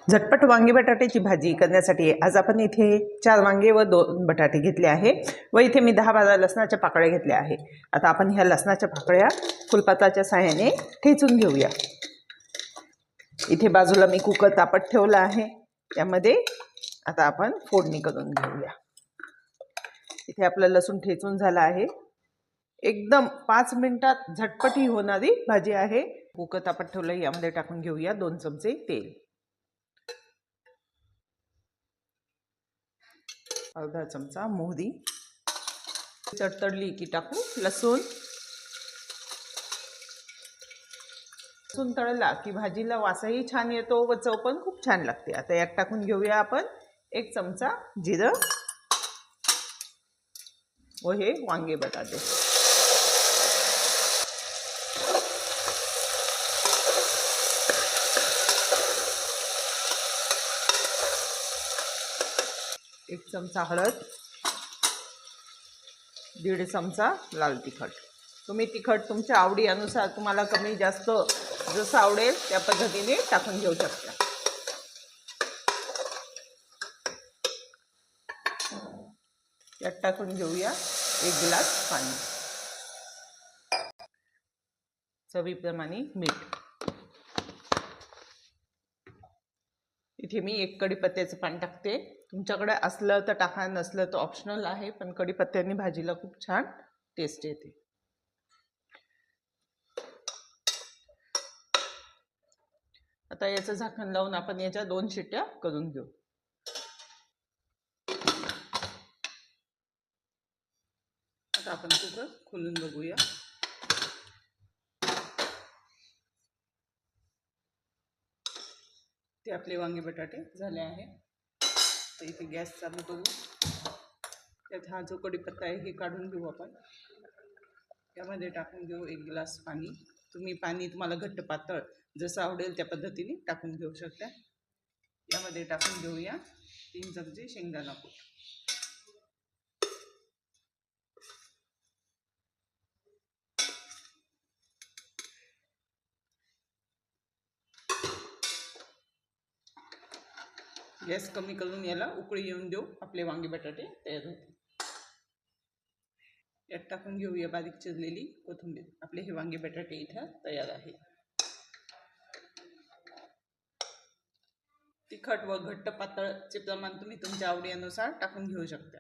झटपट वांगी बटाट्याची भाजी करण्यासाठी आज आपण इथे 4 वांगे व 2 बटाटे घेतले आहे व इथे मी 10-12 लसणाच्या पाकळ्या घेतल्या आहे। आता आपण ह्या लसणाच्या पाकळ्या फुलपाताच्या सहाय्याने ठेचून घेऊया। इथे बाजूला मी कुकर तापत ठेवला आहे, त्यामध्ये आता आपण फोडणी करून घेऊया। इथे आपलं लसूण ठेचून झाला आहे। एकदम 5 मिनिटात झटपट ही होणारी भाजी आहे। कुकर तापत ठेवलं, यामध्ये टाकून घेऊया 2 चमचे तेल, अर्धा चमचा मोहरी, तडतडली की टाकू लसूण। लसूण तळला की भाजीला वासही छान येतो व चव पण खूप छान लागते। आता यात टाकून घेऊया आपण 1 चमचा जिरं व हे वांगे बटाटे। एक चमचा हळद, 1.5 चमचा लाल तिखट। तुम्ही तिखट तुमच्या आवडीनुसार तुम्हाला कमी जास्त जसं आवडेल त्या पद्धतीने टाकून घेऊ शकता। यात टाकून घेऊया 1 ग्लास पाणी, चवीप्रमाणे मीठ। इथे मी 1 कढीपत्त्याचं पान टाकते, तुमच्याकडे असलं तर टाका, नसलं तर ऑप्शनल आहे, पण कढीपत्त्याने भाजीला खूप छान टेस्ट येते। आता याचं झाकण लावून आपण याच्या 2 शिट्ट्या करून घेऊ। आता आपण कुकर खोलून बघूया। ते आपले वांगे बटाटे झाले आहे। तर इथे गॅस चालू करू, त्यात हा जो कढीपत्ता आहे हे काढून घेऊ आपण। यामध्ये टाकून घेऊ 1 ग्लास पाणी। तुम्ही पाणी तुम्हाला घट्ट पातळ जसं आवडेल त्या पद्धतीने टाकून घेऊ शकता। यामध्ये टाकून घेऊया 3 चमचे शेंगदाणा कूट, गॅस कमी करून याला उकळी येऊन देऊ। आपले वांगे बटाटे तयार होतील। यात टाकून घेऊया बारीक चिरलेली कोथिंबीर। आपले हे वांगे बटाटे इथं तयार आहे। तिखट व घट्ट पातळचे प्रमाण तुम्ही तुमच्या आवडीनुसार टाकून घेऊ शकता।